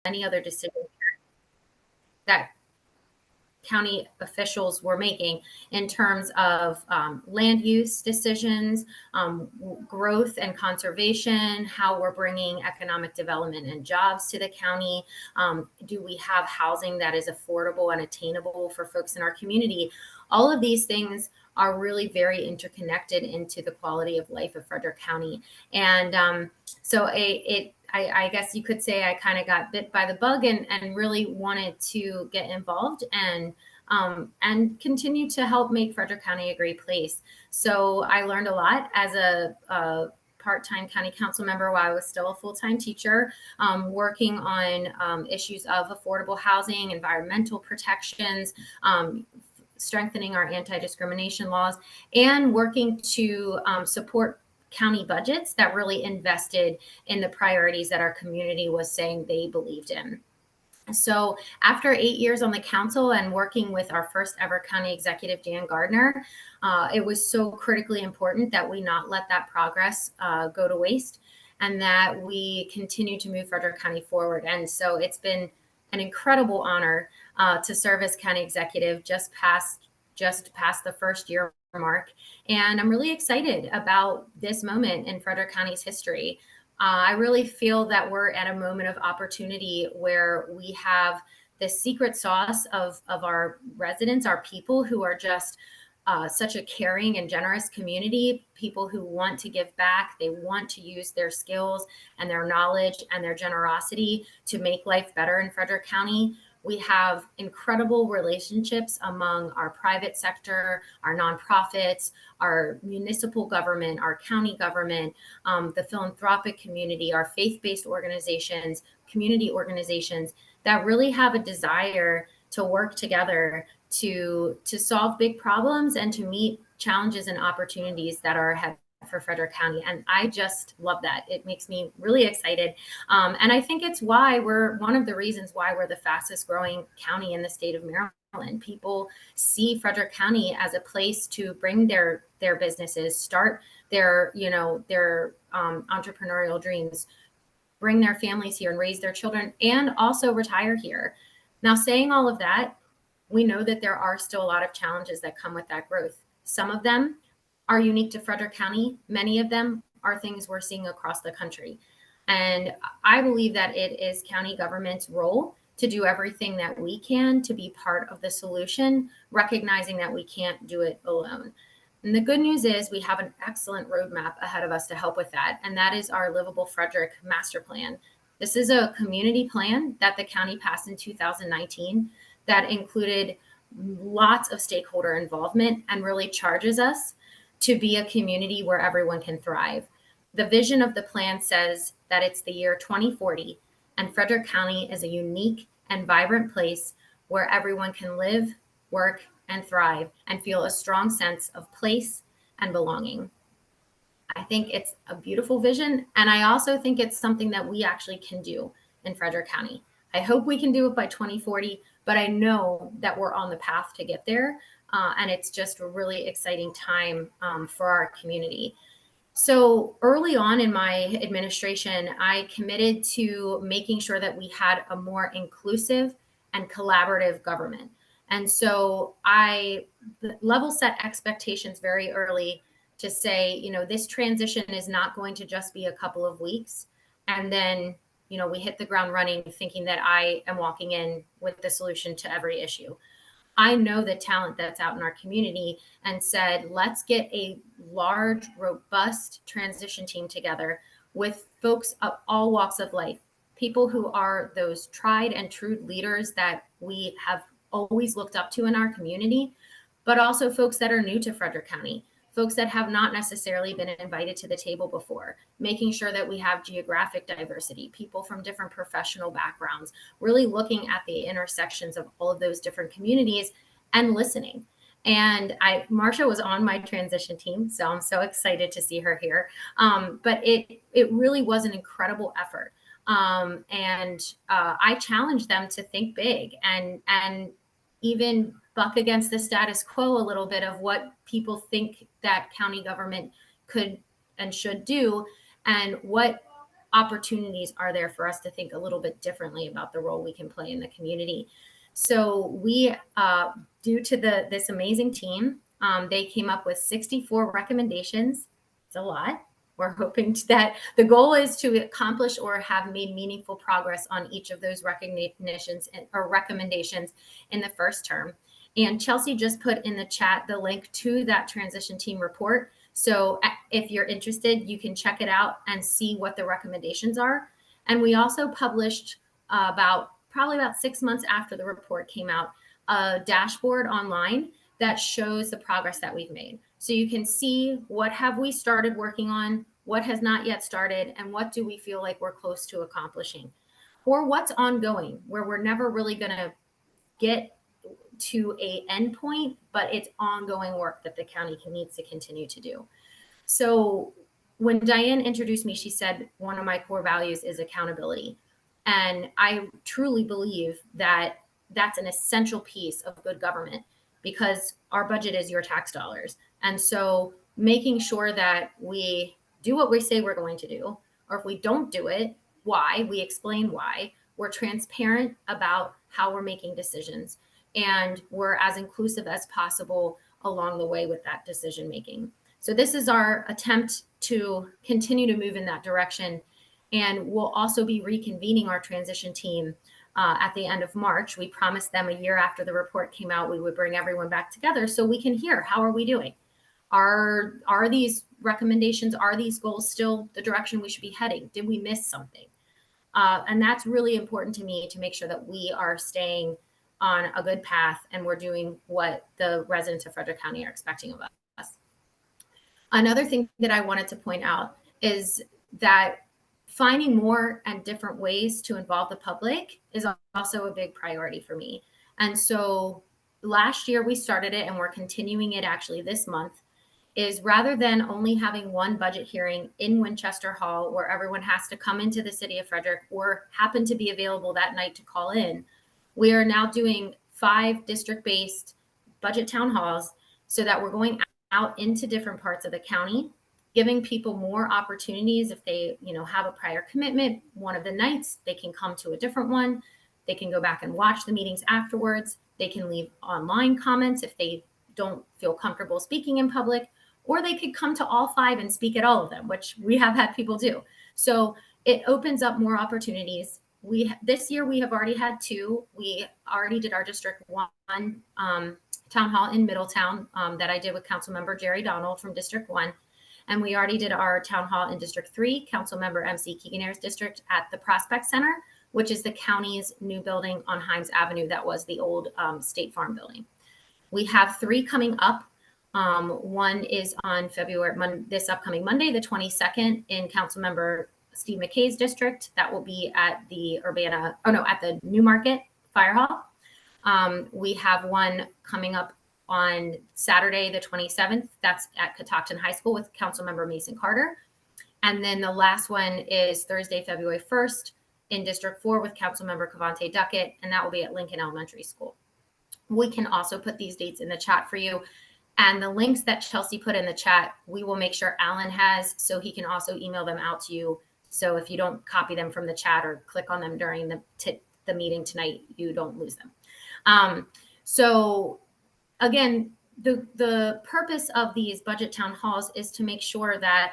any other decision that county officials were making in terms of land use decisions, growth and conservation, how we're bringing economic development and jobs to the county. Do we have housing that is affordable and attainable for folks in our community? All of these things are really very interconnected into the quality of life of Frederick County. And so I guess you could say I kind of got bit by the bug and really wanted to get involved and continue to help make Frederick County a great place. So I learned a lot as a part-time county council member while I was still a full-time teacher, working on issues of affordable housing, environmental protections, strengthening our anti-discrimination laws, and working to support county budgets that really invested in the priorities that our community was saying they believed in. So after 8 years on the council and working with our first ever county executive, Dan Gardner, it was so critically important that we not let that progress go to waste and that we continue to move Frederick County forward. And so it's been an incredible honor to serve as county executive just past the first year mark. And I'm really excited about this moment in Frederick County's history. I really feel that we're at a moment of opportunity where we have the secret sauce of our residents, our people who are just such a caring and generous community, people who want to give back. They want to use their skills and their knowledge and their generosity to make life better in Frederick County. We have incredible relationships among our private sector, our nonprofits, our municipal government, our county government, the philanthropic community, our faith-based organizations, community organizations that really have a desire to work together to solve big problems and to meet challenges and opportunities that are ahead for Frederick County. And I just love that. It makes me really excited. And I think it's why we're one of the reasons why we're the fastest growing county in the state of Maryland. People see Frederick County as a place to bring their businesses, start their entrepreneurial dreams, bring their families here and raise their children, and also retire here. Now, saying all of that, we know that there are still a lot of challenges that come with that growth. Some of them are unique to Frederick County. Many of them are things we're seeing across the country. And I believe that it is county government's role to do everything that we can to be part of the solution, recognizing that we can't do it alone. And the good news is we have an excellent roadmap ahead of us to help with that. And that is our Livable Frederick Master Plan. This is a community plan that the county passed in 2019 that included lots of stakeholder involvement and really charges us to be a community where everyone can thrive. The vision of the plan says that it's the year 2040, and Frederick County is a unique and vibrant place where everyone can live, work, and thrive and feel a strong sense of place and belonging. I think it's a beautiful vision, and I also think it's something that we actually can do in Frederick County. I hope we can do it by 2040, but I know that we're on the path to get there. And it's just a really exciting time for our community. So early on in my administration, I committed to making sure that we had a more inclusive and collaborative government. And so I level set expectations very early to say, this transition is not going to just be a couple of weeks. And then, we hit the ground running thinking that I am walking in with the solution to every issue. I know the talent that's out in our community and said, let's get a large, robust transition team together with folks of all walks of life, people who are those tried and true leaders that we have always looked up to in our community, but also folks that are new to Frederick County, folks that have not necessarily been invited to the table before, making sure that we have geographic diversity, people from different professional backgrounds, really looking at the intersections of all of those different communities and listening. And Marcia was on my transition team, so I'm so excited to see her here. But it really was an incredible effort. And I challenged them to think big and even buck against the status quo a little bit of what people think that county government could and should do, and what opportunities are there for us to think a little bit differently about the role we can play in the community. So we, due to this amazing team, they came up with 64 recommendations. It's a lot. We're hoping that the goal is to accomplish or have made meaningful progress on each of those recognitions or recommendations in the first term. And Chelsea just put in the chat the link to that transition team report. So if you're interested, you can check it out and see what the recommendations are. And we also published probably about 6 months after the report came out, a dashboard online that shows the progress that we've made. So you can see what have we started working on, what has not yet started, and what do we feel like we're close to accomplishing, or what's ongoing, where we're never really going to get to a endpoint, but it's ongoing work that the county needs to continue to do. So when Diane introduced me, she said, one of my core values is accountability. And I truly believe that that's an essential piece of good government, because our budget is your tax dollars. And so making sure that we do what we say we're going to do, or if we don't do it, why, we explain why, we're transparent about how we're making decisions, and we're as inclusive as possible along the way with that decision making. So this is our attempt to continue to move in that direction. And we'll also be reconvening our transition team at the end of March. We promised them a year after the report came out, we would bring everyone back together so we can hear, how are we doing? Are these recommendations, are these goals still the direction we should be heading? Did we miss something? And that's really important to me, to make sure that we are staying on a good path and we're doing what the residents of Frederick County are expecting of us. Another thing that I wanted to point out is that finding more and different ways to involve the public is also a big priority for me. And so last year we started it, and we're continuing it actually this month, is rather than only having one budget hearing in Winchester Hall where everyone has to come into the city of Frederick or happen to be available that night to call in, we are now doing 5 district-based budget town halls, so that we're going out into different parts of the county, giving people more opportunities. If they, have a prior commitment one of the nights, they can come to a different one. They can go back and watch the meetings afterwards. They can leave online comments if they don't feel comfortable speaking in public, or they could come to all 5 and speak at all of them, which we have had people do. So it opens up more opportunities. This year we have already had 2. We already did our District 1 town hall in Middletown that I did with Councilmember Jerry Donald from District 1. And we already did our town hall in District 3, Councilmember MC Keeganaire's district, at the Prospect Center, which is the county's new building on Himes Avenue that was the old State Farm building. We have 3 coming up. One is on this upcoming Monday, the 22nd, in Councilmember Steve McKay's district. That will be at the at the Newmarket Fire Hall. We have one coming up on Saturday, the 27th. That's at Catoctin High School with Councilmember Mason Carter. And then the last one is Thursday, February 1st in District 4 with Councilmember Cavante Duckett, and that will be at Lincoln Elementary School. We can also put these dates in the chat for you. And the links that Chelsea put in the chat, we will make sure Alan has, so he can also email them out to you. So if you don't copy them from the chat or click on them during the meeting tonight, you don't lose them. So again, the purpose of these budget town halls is to make sure that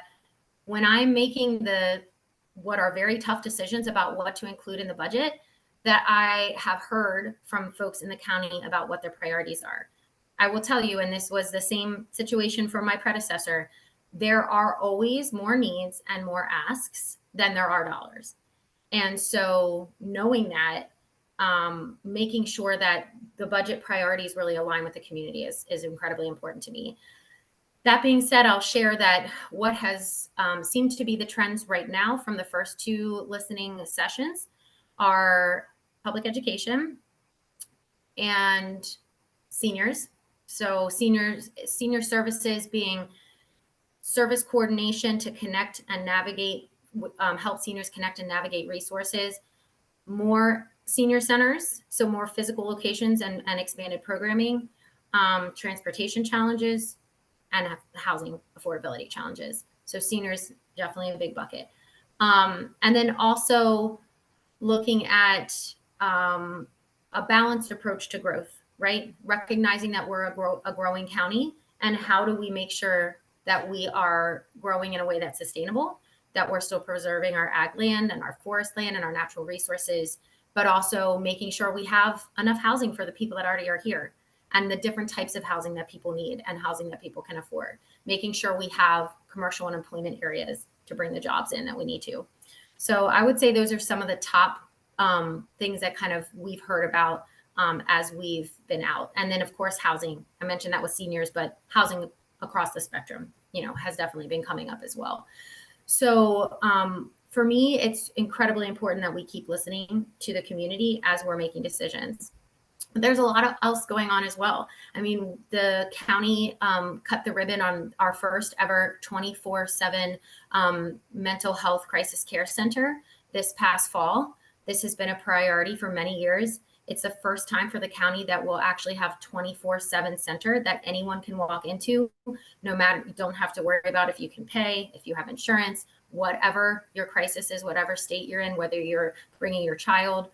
when I'm making what are very tough decisions about what to include in the budget, that I have heard from folks in the county about what their priorities are. I will tell you, and this was the same situation for my predecessor, there are always more needs and more asks than there are dollars. And so knowing that, making sure that the budget priorities really align with the community is incredibly important to me. That being said, I'll share that what has seemed to be the trends right now from the first 2 listening sessions are public education and seniors. So senior services being service coordination to connect and navigate, help seniors connect and navigate resources, more senior centers, so more physical locations and expanded programming, transportation challenges, and housing affordability challenges. So seniors, definitely a big bucket. And then also looking at a balanced approach to growth, right? Recognizing that we're a growing county, and how do we make sure that we are growing in a way that's sustainable, that we're still preserving our ag land and our forest land and our natural resources, but also making sure we have enough housing for the people that already are here, and the different types of housing that people need and housing that people can afford, making sure we have commercial and employment areas to bring the jobs in that we need to. So I would say those are some of the top things that kind of we've heard about as we've been out. And then of course, housing. I mentioned that with seniors, but housing across the spectrum, has definitely been coming up as well. So for me, it's incredibly important that we keep listening to the community as we're making decisions. There's a lot else going on as well. I mean, the county cut the ribbon on our first ever 24/7 mental health crisis care center this past fall. This has been a priority for many years. It's the first time for the county that we'll actually have 24/7 center that anyone can walk into, no matter, you don't have to worry about if you can pay, if you have insurance, whatever your crisis is, whatever state you're in, whether you're bringing your child.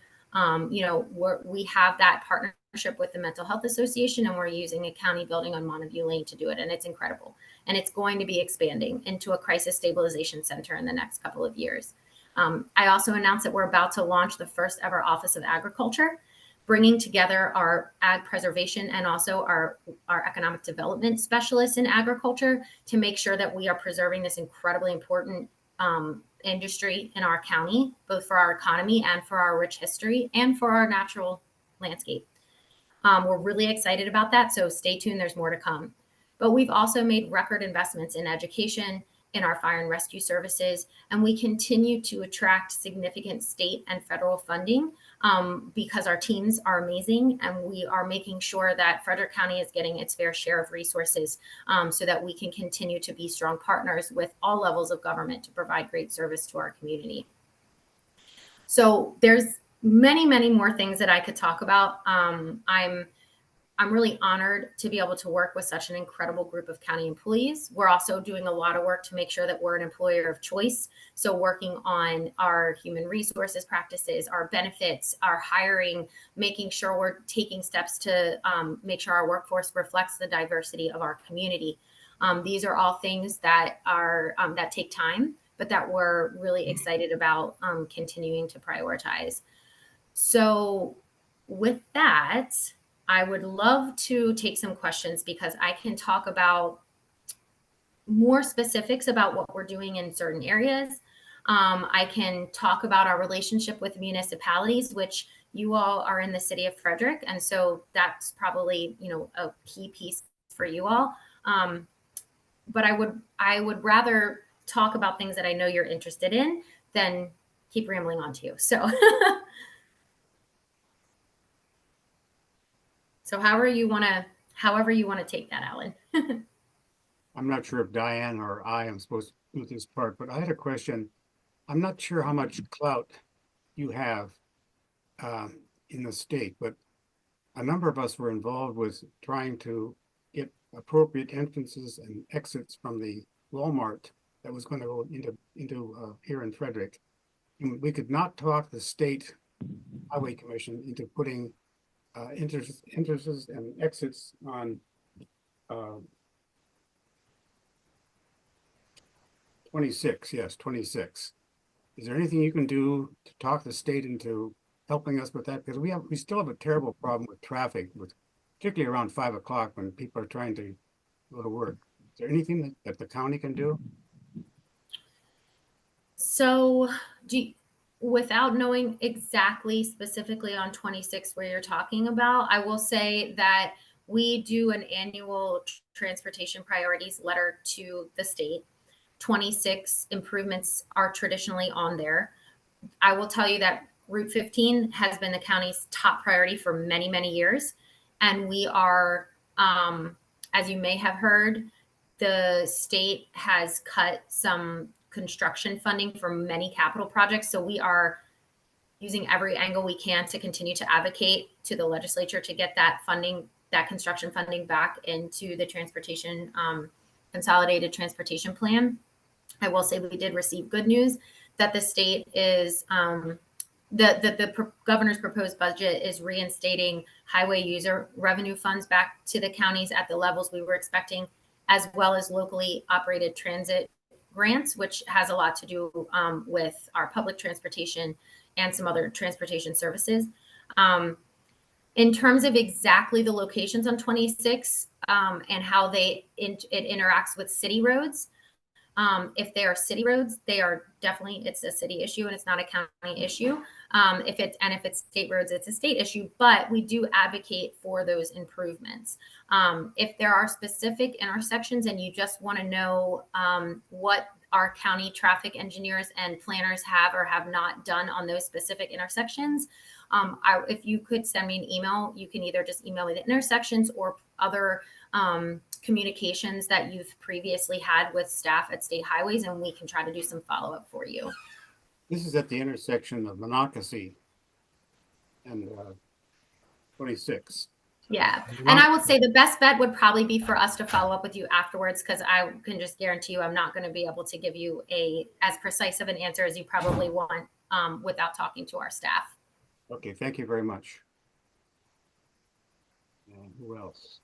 We have that partnership with the Mental Health Association, and we're using a county building on Montague Lane to do it. And it's incredible. And it's going to be expanding into a crisis stabilization center in the next couple of years. I also announced that we're about to launch the first ever Office of Agriculture, bringing together our ag preservation and also our economic development specialists in agriculture to make sure that we are preserving this incredibly important industry in our county, both for our economy and for our rich history and for our natural landscape. We're really excited about that, so stay tuned, there's more to come. But we've also made record investments in education, in our fire and rescue services, and we continue to attract significant state and federal funding because our teams are amazing, and we are making sure that Frederick County is getting its fair share of resources so that we can continue to be strong partners with all levels of government to provide great service to our community. So there's many, many more things that I could talk about. I'm really honored to be able to work with such an incredible group of county employees. We're also doing a lot of work to make sure that we're an employer of choice. So working on our human resources practices, our benefits, our hiring, making sure we're taking steps to make sure our workforce reflects the diversity of our community. These are all things that are that take time, but that we're really excited about continuing to prioritize. So with that, I would love to take some questions because I can talk about more specifics about what we're doing in certain areas. I can talk about our relationship with municipalities, which you all are in the city of Frederick. And so that's probably, a key piece for you all. But I would rather talk about things that I know you're interested in than keep rambling on to you. So So however you want to take that, Alan. I'm not sure if Diane or I am supposed to do this part, but I had a question. I'm not sure how much clout you have in the state, but a number of us were involved with trying to get appropriate entrances and exits from the Walmart that was going to go into here in Frederick. And we could not talk the state highway commission into putting entrances and exits on 26. Yes, 26. Is there anything you can do to talk the state into helping us with that? Because we still have a terrible problem with traffic, particularly around 5 o'clock when people are trying to go to work. Is there anything that the county can do? So without knowing exactly specifically on 26 where you're talking about, I will say that we do an annual transportation priorities letter to the state. 26 improvements are traditionally on there. I will tell you that Route 15 has been the county's top priority for many, many years. And we are, as you may have heard, the state has cut some construction funding for many capital projects. So we are using every angle we can to continue to advocate to the legislature to get that funding, that construction funding back into the transportation, consolidated transportation plan. I will say we did receive good news that the state is the governor's proposed budget is reinstating highway user revenue funds back to the counties at the levels we were expecting, as well as locally operated transit grants, which has a lot to do with our public transportation and some other transportation services. In terms of exactly the locations on 26 and how it interacts with city roads, if they are city roads, they are definitely, it's a city issue and it's not a county issue. If it's state roads, it's a state issue, but we do advocate for those improvements. If there are specific intersections and you just want to know what our county traffic engineers and planners have or have not done on those specific intersections, if you could send me an email, you can either just email me the intersections or other communications that you've previously had with staff at state highways, and we can try to do some follow-up for you. This is at the intersection of Monocacy and 26. Yeah. And I would say the best bet would probably be for us to follow up with you afterwards, because I can just guarantee you I'm not going to be able to give you as precise of an answer as you probably want without talking to our staff. Okay, thank you very much. And who else?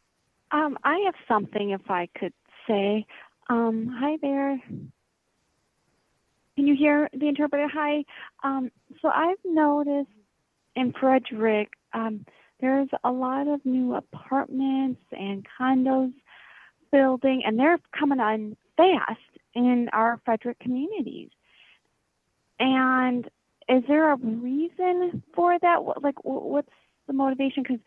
I have something, if I could say. Hi there. Can you hear the interpreter? Hi. So I've noticed in Frederick, there's a lot of new apartments and condos building, and they're coming on fast in our Frederick communities. And is there a reason for that? Like, what's the motivation? Because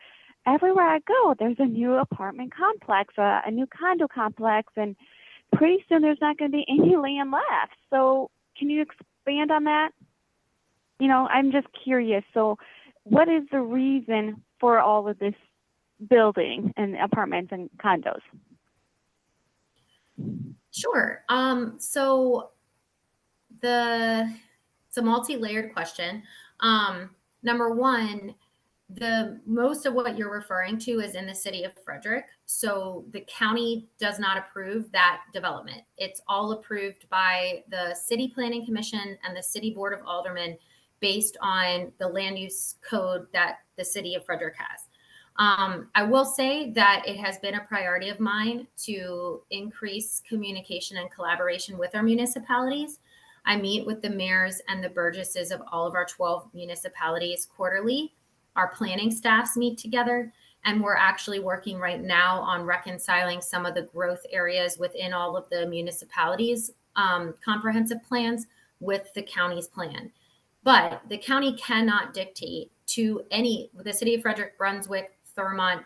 everywhere I go, there's a new apartment complex, a new condo complex, and pretty soon there's not going to be any land left. So can you expand on that? You know, I'm just curious. So what is the reason for all of this building and apartments and condos? Sure. So it's a multi-layered question. Number one, the most of what you're referring to is in the city of Frederick. So the county does not approve that development. It's all approved by the City Planning Commission and the City Board of Aldermen based on the land use code that the city of Frederick has. I will say that it has been a priority of mine to increase communication and collaboration with our municipalities. I meet with the mayors and the burgesses of all of our 12 municipalities quarterly. Our planning staffs meet together, and we're actually working right now on reconciling some of the growth areas within all of the municipalities' comprehensive plans with the county's plan. But the county cannot dictate to the city of Frederick, Brunswick, Thurmont,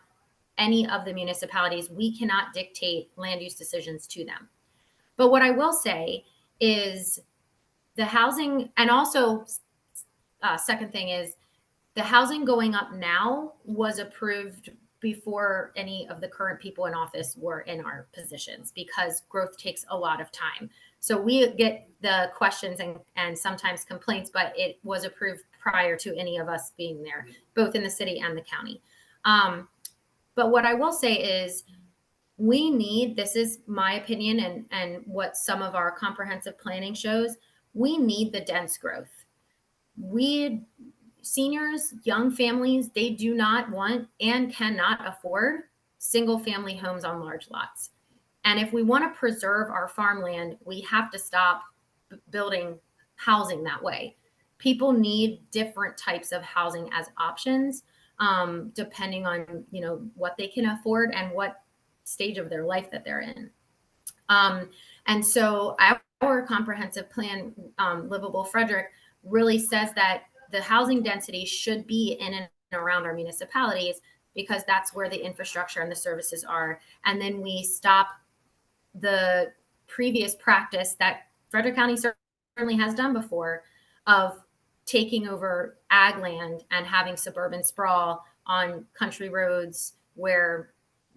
any of the municipalities. We cannot dictate land use decisions to them. But what I will say is the housing, and also second thing is the housing going up now was approved before any of the current people in office were in our positions, because growth takes a lot of time. So we get the questions and sometimes complaints, but it was approved prior to any of us being there, both in the city and the county. But what I will say is we need, this is my opinion and what some of our comprehensive planning shows, we need the dense growth. Seniors, young families, they do not want and cannot afford single family homes on large lots. And if we want to preserve our farmland, we have to stop building housing that way. People need different types of housing as options, depending on, what they can afford and what stage of their life that they're in. And so our comprehensive plan, Livable Frederick, really says that the housing density should be in and around our municipalities, because that's where the infrastructure and the services are. And then we stop the previous practice that Frederick County certainly has done before of taking over ag land and having suburban sprawl on country roads where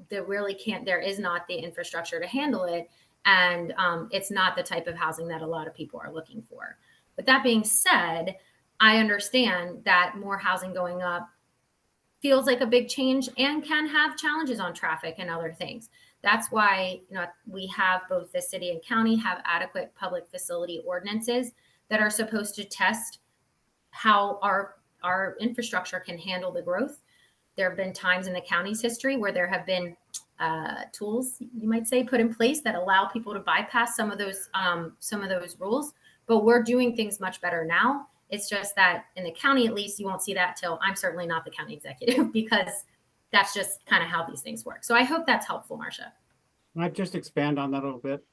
there is not the infrastructure to handle it. And it's not the type of housing that a lot of people are looking for. But that being said, I understand that more housing going up feels like a big change and can have challenges on traffic and other things. That's why we have both the city and county have adequate public facility ordinances that are supposed to test how our infrastructure can handle the growth. There have been times in the county's history where there have been tools, you might say, put in place that allow people to bypass some of those rules. But we're doing things much better now. It's just that in the county, at least, you won't see that till I'm certainly not the county executive because that's just kind of how these things work. So I hope that's helpful, Marcia. Can I just expand on that a little bit?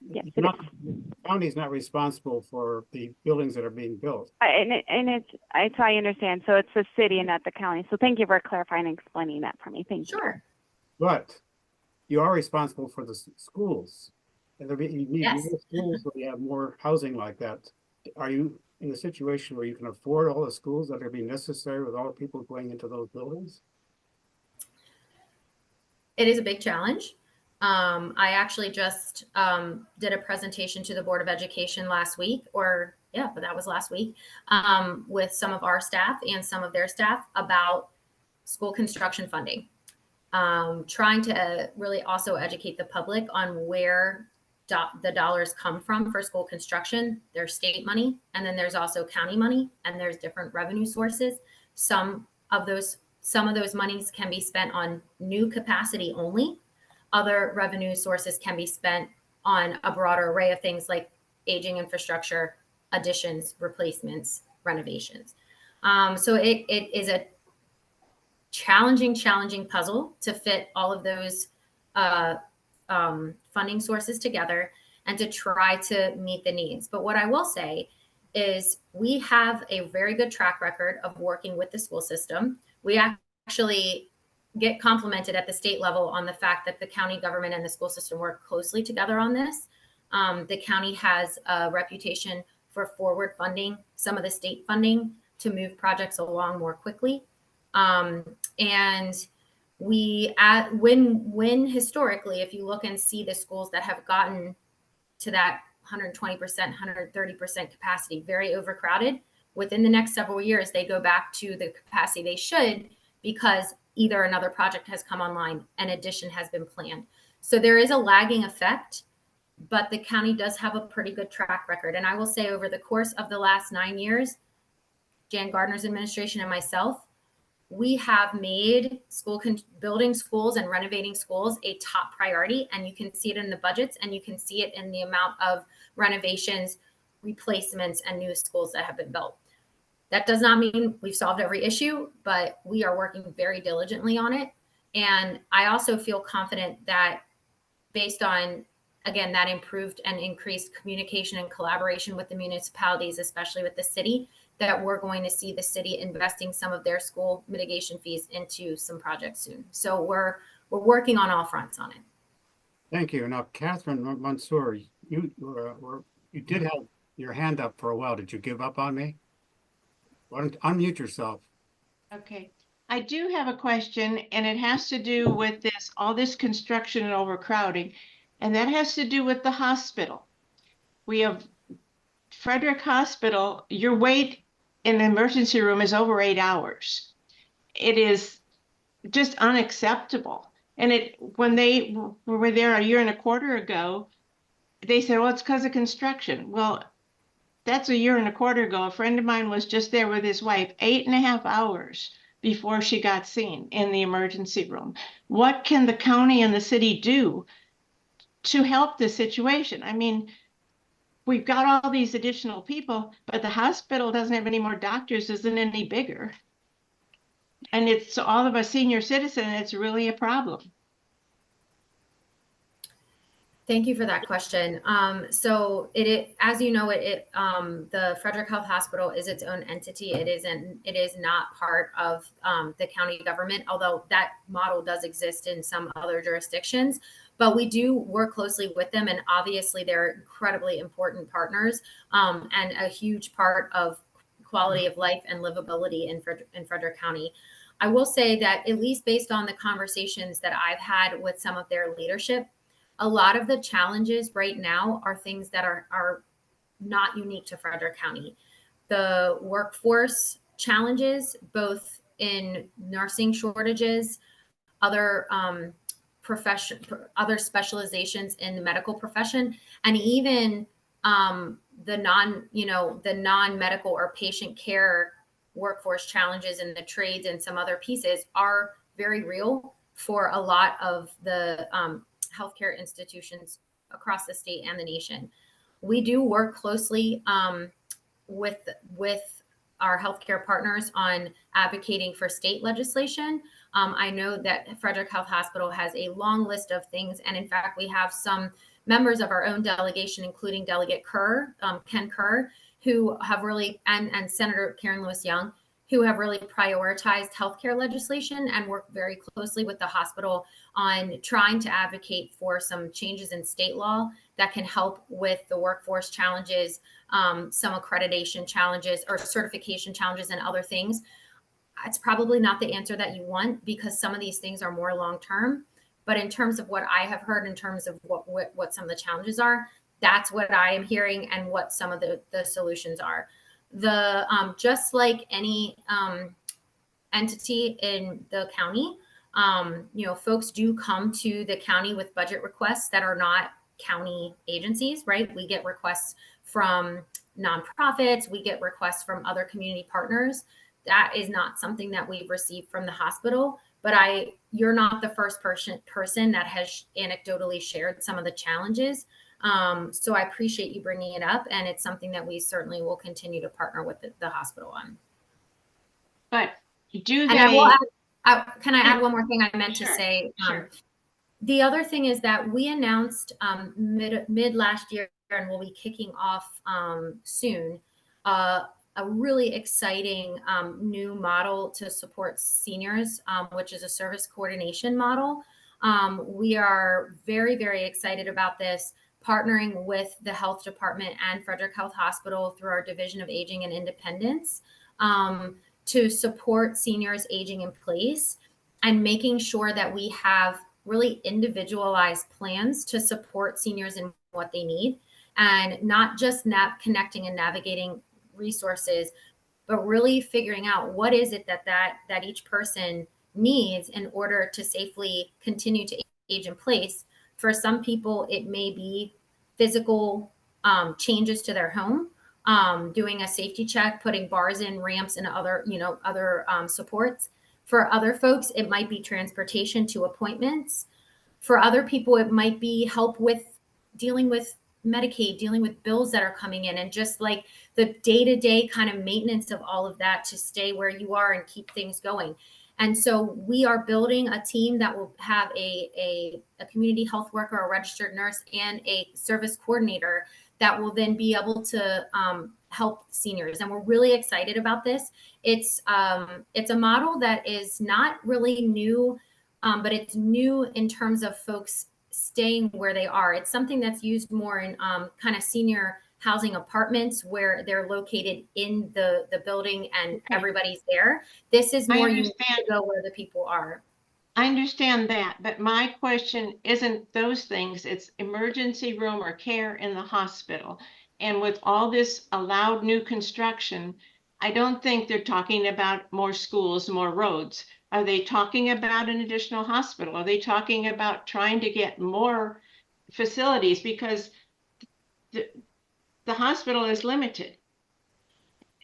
Yes, It's not, the county is not responsible for the buildings that are being built. it's I understand. So it's the city and not the county. So thank you for clarifying and explaining that for me. Thank you. Sure. But you are responsible for the schools. And you need Yes. more schools where you have more housing like that. Are you in a situation where you can afford all the schools that are being necessary with all the people going into those buildings? It is a big challenge. I actually just did a presentation to the Board of Education last week, but that was last week, with some of our staff and some of their staff about school construction funding. Trying to really also educate the public on where the dollars come from for school construction. There's state money, and then there's also county money, and there's different revenue sources. Some of those monies can be spent on new capacity only. Other revenue sources can be spent on a broader array of things like aging infrastructure, additions, replacements, renovations. So it is a challenging puzzle to fit all of those funding sources together and to try to meet the needs. But what I will say is we have a very good track record of working with the school system. We actually get complimented at the state level on the fact that the county government and the school system work closely together on this. The county has a reputation for forward funding some of the state funding to move projects along more quickly. And when historically, if you look and see the schools that have gotten to that 120%, 130% capacity, very overcrowded, within the next several years, they go back to the capacity they should because either another project has come online, an addition has been planned. So there is a lagging effect, but the county does have a pretty good track record. And I will say over the course of the last 9 years, Jan Gardner's administration and myself, we have made building schools and renovating schools a top priority. And you can see it in the budgets, and you can see it in the amount of renovations, replacements, and new schools that have been built. That does not mean we've solved every issue, but we are working very diligently on it. And I also feel confident that based on, again, that improved and increased communication and collaboration with the municipalities, especially with the city, that we're going to see the city investing some of their school mitigation fees into some projects soon. So we're working on all fronts on it. Thank you. Now, Catherine Mansour, you did have your hand up for a while. Did you give up on me? Why don't unmute yourself? Okay, I do have a question, and it has to do with all this construction and overcrowding, and that has to do with the hospital. We have Frederick Hospital. Your wait in the emergency room is over 8 hours. It is just unacceptable. And when they were there a year and a quarter ago, they said, well, it's because of construction. Well, that's a year and a quarter ago. A friend of mine was just there with his wife, 8.5 hours before she got seen in the emergency room. What can the county and the city do to help this situation? I mean, we've got all these additional people, but the hospital doesn't have any more doctors, isn't any bigger. And it's all of us senior citizens, it's really a problem. Thank you for that question. So as you know, the Frederick Health Hospital is its own entity. It is not part of the county government, although that model does exist in some other jurisdictions. But we do work closely with them, and obviously they're incredibly important partners and a huge part of quality of life and livability in Frederick County. I will say that at least based on the conversations that I've had with some of their leadership, a lot of the challenges right now are things that are not unique to Frederick County. The workforce challenges, both in nursing shortages, other specializations in the medical profession, and even the non-medical or patient care workforce challenges in the trades and some other pieces are very real for a lot of the healthcare institutions across the state and the nation. We do work closely with our healthcare partners on advocating for state legislation. I know that Frederick Health Hospital has a long list of things, and in fact, we have some members of our own delegation, including Delegate Kerr, Ken Kerr, who have really, and Senator Karen Lewis Young, who have really prioritized healthcare legislation and work very closely with the hospital on trying to advocate for some changes in state law that can help with the workforce challenges, some accreditation challenges or certification challenges and other things. It's probably not the answer that you want because some of these things are more long-term. But in terms of what I have heard, in terms of what some of the challenges are, that's what I am hearing and what some of the solutions are. Just like any entity in the county, folks do come to the county with budget requests that are not county agencies, right? We get requests from nonprofits, we get requests from other community partners. That is not something that we've received from the hospital, but you're not the first person that has anecdotally shared some of the challenges. So I appreciate you bringing it up, and it's something that we certainly will continue to partner with the hospital on. But can I add one more thing I meant to say? Sure. The other thing is that we announced mid last year, and we'll be kicking off soon, a really exciting new model to support seniors, which is a service coordination model. We are very, very excited about this, partnering with the health department and Frederick Health Hospital through our Division of Aging and Independence to support seniors aging in place and making sure that we have really individualized plans to support seniors in what they need, and not just connecting and navigating resources, but really figuring out what is it that each person needs in order to safely continue to age in place. For some people, it may be physical changes to their home, doing a safety check, putting bars in, ramps, and other supports. For other folks, it might be transportation to appointments. For other people, it might be help with dealing with Medicaid, dealing with bills that are coming in, and just like the day-to-day kind of maintenance of all of that to stay where you are and keep things going. And so we are building a team that will have a community health worker, a registered nurse, and a service coordinator that will then be able to help seniors. And we're really excited about this. It's a model that is not really new, but it's new in terms of folks staying where they are. It's something that's used more in kind of senior housing apartments where they're located in the building and everybody's there. This is more you need to go where the people are. I understand that, but my question isn't those things. It's emergency room or care in the hospital. And with all this allowed new construction, I don't think they're talking about more schools, more roads. Are they talking about an additional hospital? Are they talking about trying to get more facilities? Because the hospital is limited.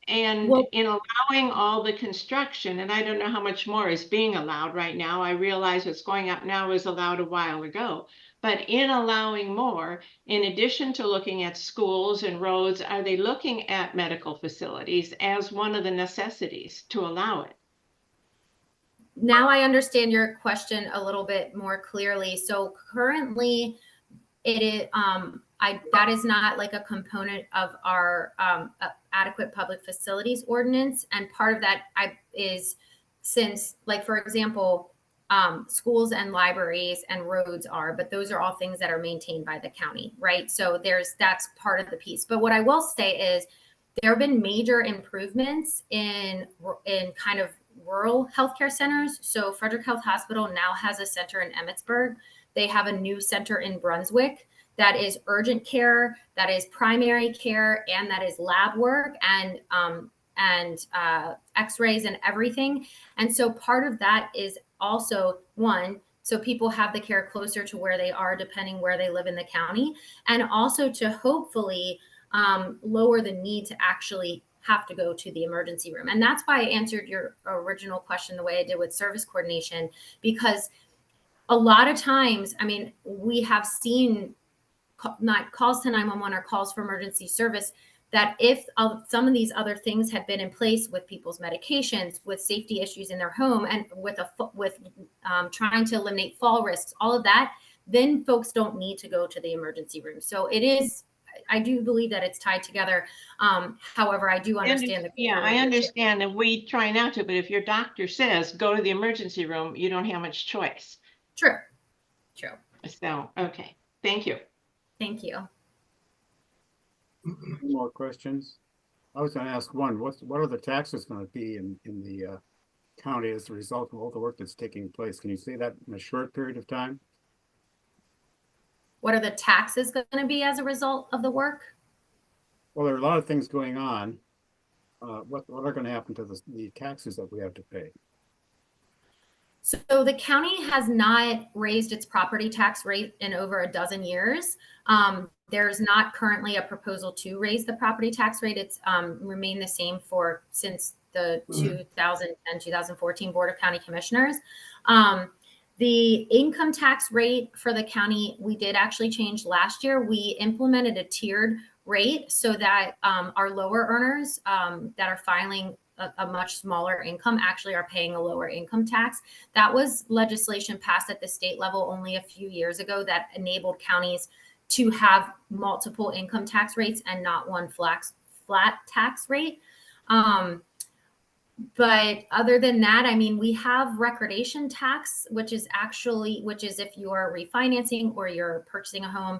And in allowing all the construction, and I don't know how much more is being allowed right now. I realize what's going up now was allowed a while ago. But in allowing more, in addition to looking at schools and roads, are they looking at medical facilities as one of the necessities to allow it? Now I understand your question a little bit more clearly. So currently, it is that is not like a component of our adequate public facilities ordinance, and part of that is since, like, for example, schools and libraries and roads are, but those are all things that are maintained by the county, right? So that's part of the piece. But what I will say is there have been major improvements in kind of rural healthcare centers. So Frederick Health Hospital now has a center in Emmitsburg. They have a new center in Brunswick that is urgent care, that is primary care, and that is lab work and x-rays and everything. And so part of that is also, one, so people have the care closer to where they are, depending where they live in the county, and also to hopefully lower the need to actually have to go to the emergency room. And that's why I answered your original question the way I did with service coordination, because a lot of times, I mean, we have seen not calls to 911 or calls for emergency service, that if some of these other things had been in place with people's medications, with safety issues in their home, and with trying to eliminate fall risks, all of that, then folks don't need to go to the emergency room. So it is, I do believe that it's tied together. However, I do understand. Yeah, I understand, and we try not to, but if your doctor says go to the emergency room, you don't have much choice. True. So, okay, thank you. Thank you. Any more questions? I was going to ask one. What are the taxes going to be in the county as a result of all the work that's taking place? Can you say that in a short period of time? What are the taxes going to be as a result of the work? Well, there are a lot of things going on. What are going to happen to the taxes that we have to pay? So the county has not raised its property tax rate in over a dozen years. There's not currently a proposal to raise the property tax rate. It's remained the same since the 2010-2014 Board of County Commissioners. The income tax rate for the county, we did actually change last year. We implemented a tiered rate so that our lower earners that are filing a much smaller income actually are paying a lower income tax. That was legislation passed at the state level only a few years ago that enabled counties to have multiple income tax rates and not one flat tax rate. But other than that, I mean, we have recordation tax, which is if you are refinancing or you're purchasing a home.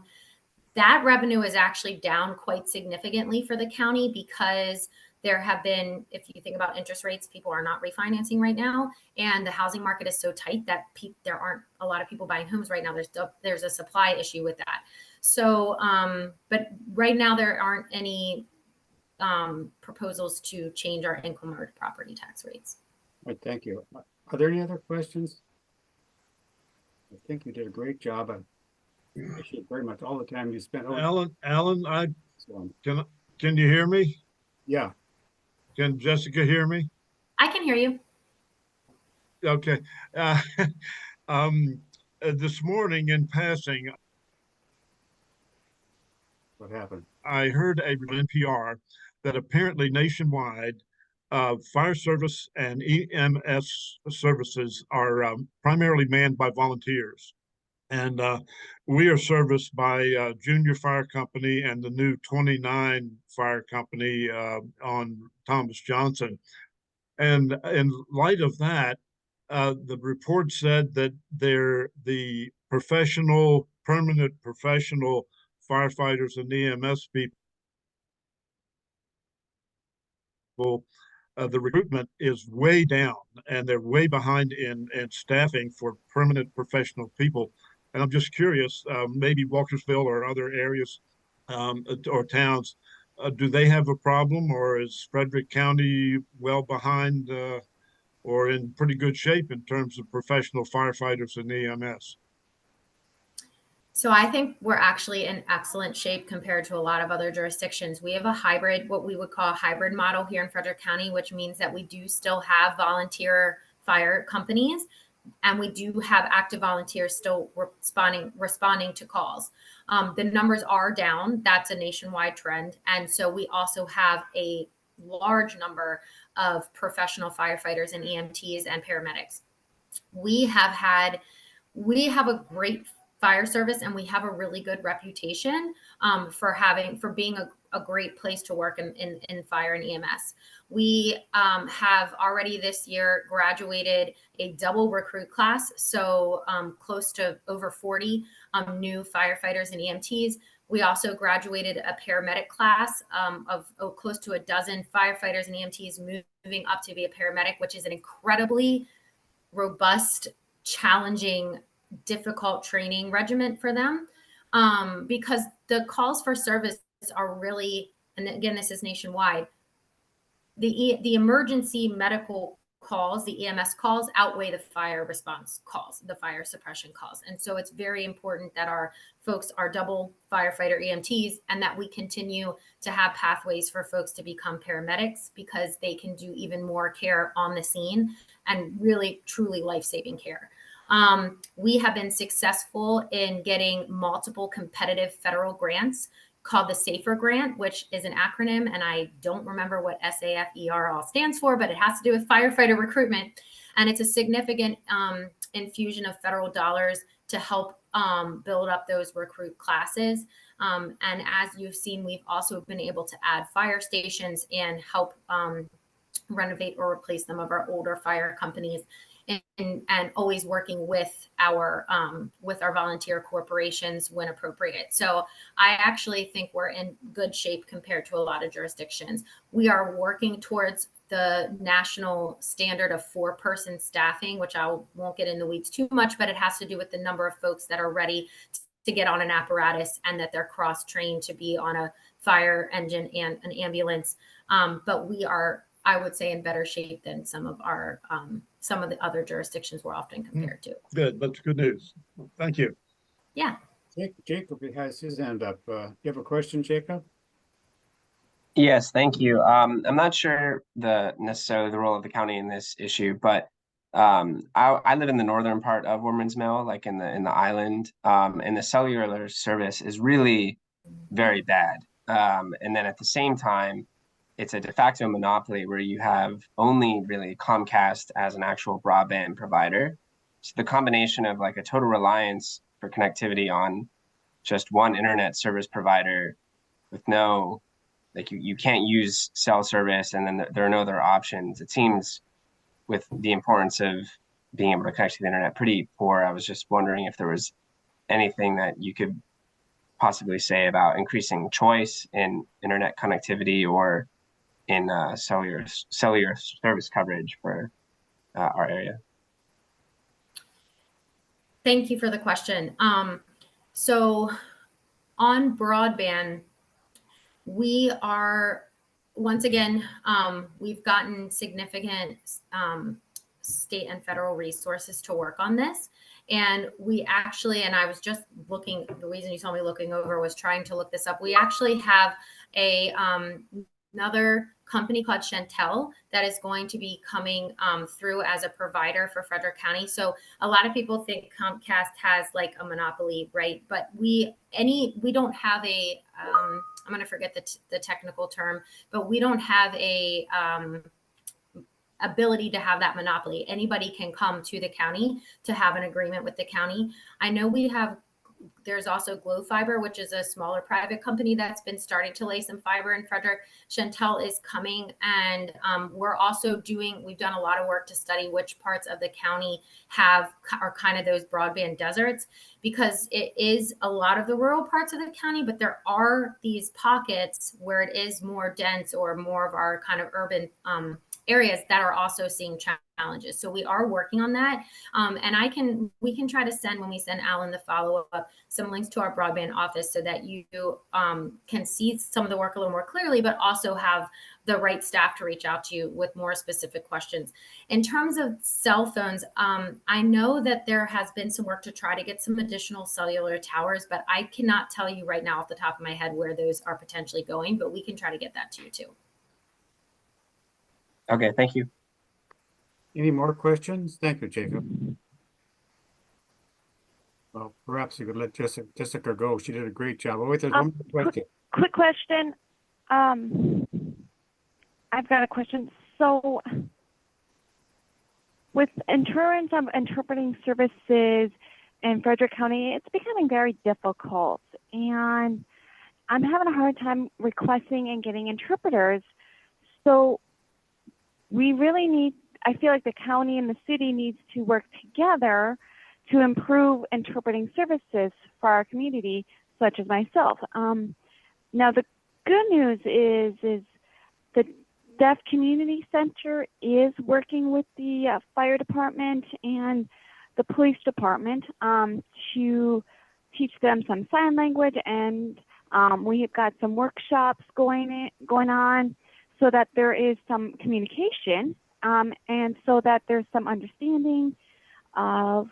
That revenue is actually down quite significantly for the county because there have been, if you think about interest rates, people are not refinancing right now, and the housing market is so tight that there aren't a lot of people buying homes right now. There's a supply issue with that. So, but right now there aren't any proposals to change our income or property tax rates. All right, thank you. Are there any other questions? I think you did a great job. I appreciate very much all the time you spent. Alan, can you hear me? Yeah. Can Jessica hear me? I can hear you. Okay. This morning in passing, What happened? I heard a NPR that apparently nationwide, fire service and EMS services are primarily manned by volunteers. And we are serviced by Junior Fire Company and the new 29 Fire Company on Thomas Johnson. And in light of that, the report said that the permanent professional firefighters and EMS people, the recruitment is way down, and they're way behind in staffing for permanent professional people. And I'm just curious, maybe Walkersville or other areas or towns, do they have a problem, or is Frederick County well behind or in pretty good shape in terms of professional firefighters and EMS? So I think we're actually in excellent shape compared to a lot of other jurisdictions. We have a hybrid, what we would call a hybrid model here in Frederick County, which means that we do still have volunteer fire companies, and we do have active volunteers still responding to calls. The numbers are down. That's a nationwide trend. And so we also have a large number of professional firefighters and EMTs and paramedics. We have a great fire service, and we have a really good reputation for being a great place to work in fire and EMS. We have already this year graduated a double recruit class, so close to over 40 new firefighters and EMTs. We also graduated a paramedic class of close to a dozen firefighters and EMTs moving up to be a paramedic, which is an incredibly robust, challenging, difficult training regimen for them, because the calls for service are really, and again, this is nationwide, the emergency medical calls, the EMS calls, outweigh the fire response calls, the fire suppression calls. And so it's very important that our folks are double firefighter EMTs, and that we continue to have pathways for folks to become paramedics, because they can do even more care on the scene and really, truly life-saving care. We have been successful in getting multiple competitive federal grants called the SAFER grant, which is an acronym, and I don't remember what SAFER all stands for, but it has to do with firefighter recruitment. And it's a significant infusion of federal dollars to help build up those recruit classes. And as you've seen, we've also been able to add fire stations and help renovate or replace some of our older fire companies, and always working with our volunteer corporations when appropriate. So I actually think we're in good shape compared to a lot of jurisdictions. We are working towards the national standard of 4-person staffing, which I won't get in the weeds too much, but it has to do with the number of folks that are ready to get on an apparatus and that they're cross-trained to be on a fire engine and an ambulance. But we are, I would say, in better shape than some of the other jurisdictions we're often compared to. Good, that's good news. Thank you. Yeah. Jacob has his hand up. You have a question, Jacob? Yes, thank you. I'm not sure necessarily the role of the county in this issue, but I live in the northern part of Woodman's Mill, like in the island, and the cellular service is really very bad. And then at the same time, it's a de facto monopoly where you have only really Comcast as an actual broadband provider. So the combination of like a total reliance for connectivity on just one internet service provider with no, like you can't use cell service, and then there are no other options. It seems, with the importance of being able to connect to the internet, pretty poor. I was just wondering if there was anything that you could possibly say about increasing choice in internet connectivity or in cellular service coverage for our area. Thank you for the question. So on broadband, we are, once again, we've gotten significant state and federal resources to work on this. And we actually, and I was just looking, the reason you saw me looking over was trying to look this up. We actually have another company called Chantel that is going to be coming through as a provider for Frederick County. So a lot of people think Comcast has like a monopoly, right? But we don't have a, I'm going to forget the technical term, but we don't have a ability to have that monopoly. Anybody can come to the county to have an agreement with the county. I know there's also Glow Fiber, which is a smaller private company that's been starting to lay some fiber in Frederick. Chantel is coming, and we've done a lot of work to study which parts of the county are kind of those broadband deserts, because it is a lot of the rural parts of the county, but there are these pockets where it is more dense or more of our kind of urban areas that are also seeing challenges. So we are working on that. And we can try to send, when we send Alan the follow-up, some links to our broadband office so that you can see some of the work a little more clearly, but also have the right staff to reach out to you with more specific questions. In terms of cell phones, I know that there has been some work to try to get some additional cellular towers, but I cannot tell you right now off the top of my head where those are potentially going, but we can try to get that to you too. Okay, thank you. Any more questions? Thank you, Jacob. Well, perhaps you could let Jessica go. She did a great job. Oh, wait, there's one more question. Quick question. I've got a question. So in terms of interpreting services in Frederick County, it's becoming very difficult. And I'm having a hard time requesting and getting interpreters. So we really I feel like the county and the city needs to work together to improve interpreting services for our community, such as myself. Now, the good news is the Deaf Community Center is working with the fire department and the police department to teach them some sign language, and we have got some workshops going on so that there is some communication and so that there's some understanding of,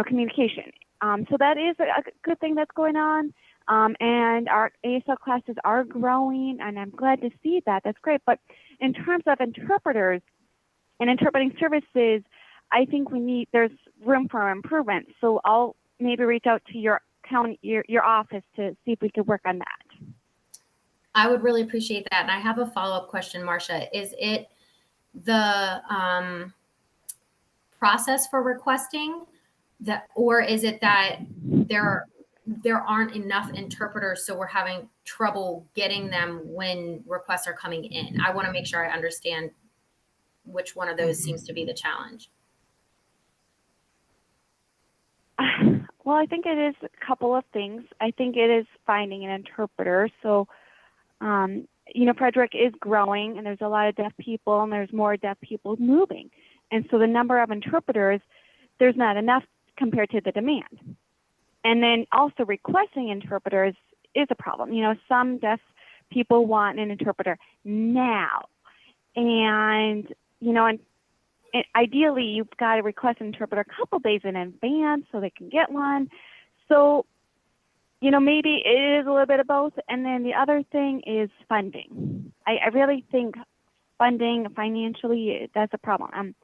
communication. So that is a good thing that's going on. And our ASL classes are growing, and I'm glad to see that. That's great. But in terms of interpreters and interpreting services, I think there's room for improvement. So I'll maybe reach out to your county, your office, to see if we could work on that. I would really appreciate that. And I have a follow-up question, Marcia. Is it the process for requesting that, or is it that there aren't enough interpreters, so we're having trouble getting them when requests are coming in? I want to make sure I understand which one of those seems to be the challenge. Well, I think it is a couple of things. I think it is finding an interpreter. So, Frederick is growing, and there's a lot of deaf people, and there's more deaf people moving. And so the number of interpreters, there's not enough compared to the demand. And then also requesting interpreters is a problem. Some deaf people want an interpreter now. And ideally, you've got to request an interpreter a couple days in advance so they can get one. So, maybe it is a little bit of both. And then the other thing is funding. I really think funding financially, that's a problem.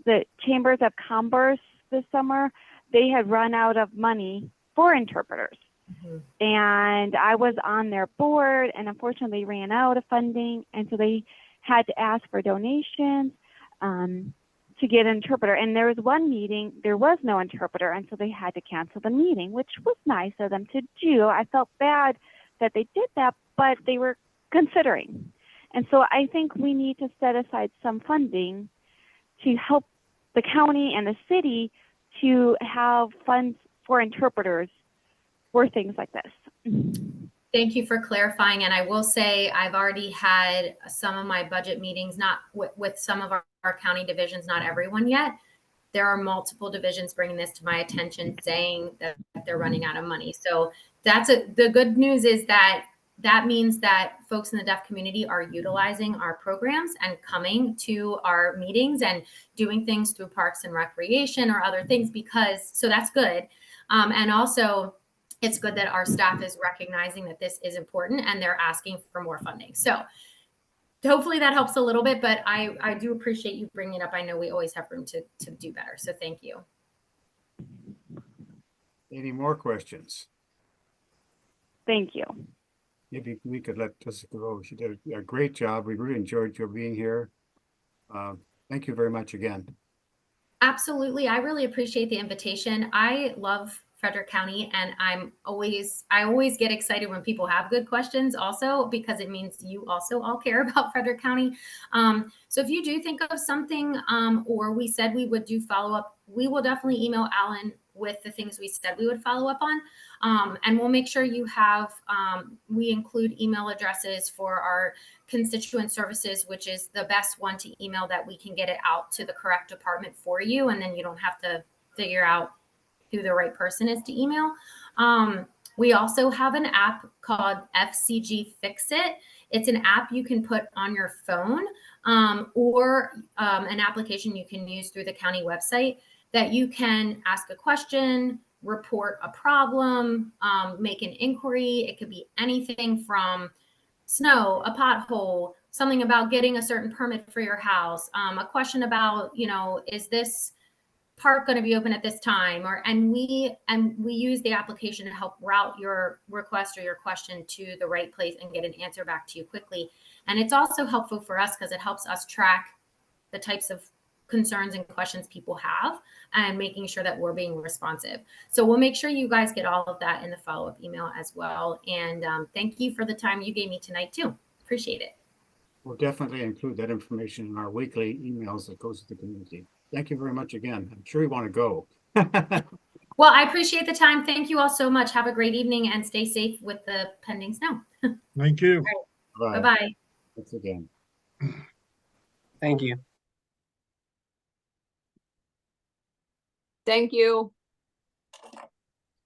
The Chambers of Commerce this summer, they had run out of money for interpreters. Mm-hmm. And I was on their board, and unfortunately they ran out of funding. And so they had to ask for donations to get an interpreter. And there was one meeting, there was no interpreter, and so they had to cancel the meeting, which was nice of them to do. I felt bad that they did that, but they were considering. And so I think we need to set aside some funding to help the county and the city to have funds for interpreters for things like this. Thank you for clarifying. And I will say I've already had some of my budget meetings, not with some of our county divisions, not everyone yet. There are multiple divisions bringing this to my attention, saying that they're running out of money. So the good news is that means that folks in the deaf community are utilizing our programs and coming to our meetings and doing things through Parks and Recreation or other things, so that's good. And also, it's good that our staff is recognizing that this is important and they're asking for more funding. So hopefully that helps a little bit, but I do appreciate you bringing it up. I know we always have room to do better. So thank you. Any more questions? Thank you. Maybe we could let Jessica go. She did a great job. We really enjoyed your being here. Thank you very much again. Absolutely. I really appreciate the invitation. I love Frederick County, and I always get excited when people have good questions also, because it means you also all care about Frederick County. So if you do think of something, or we said we would do follow-up, we will definitely email Alan with the things we said we would follow up on. And we'll make sure you have, we include email addresses for our constituent services, which is the best one to email, that we can get it out to the correct department for you. And then you don't have to figure out who the right person is to email. We also have an app called FCG Fix It. It's an app you can put on your phone, or an application you can use through the county website, that you can ask a question, report a problem, make an inquiry. It could be anything from snow, a pothole, something about getting a certain permit for your house, a question about, is this park going to be open at this time? And we use the application to help route your request or your question to the right place and get an answer back to you quickly. And it's also helpful for us because it helps us track the types of concerns and questions people have, and making sure that we're being responsive. So we'll make sure you guys get all of that in the follow-up email as well. And thank you for the time you gave me tonight too. Appreciate it. We'll definitely include that information in our weekly emails that goes to the community. Thank you very much again. I'm sure you want to go. Well, I appreciate the time. Thank you all so much. Have a great evening and stay safe with the pending snow. Thank you. Bye. Bye-bye. Thanks again. Thank you. Thank you.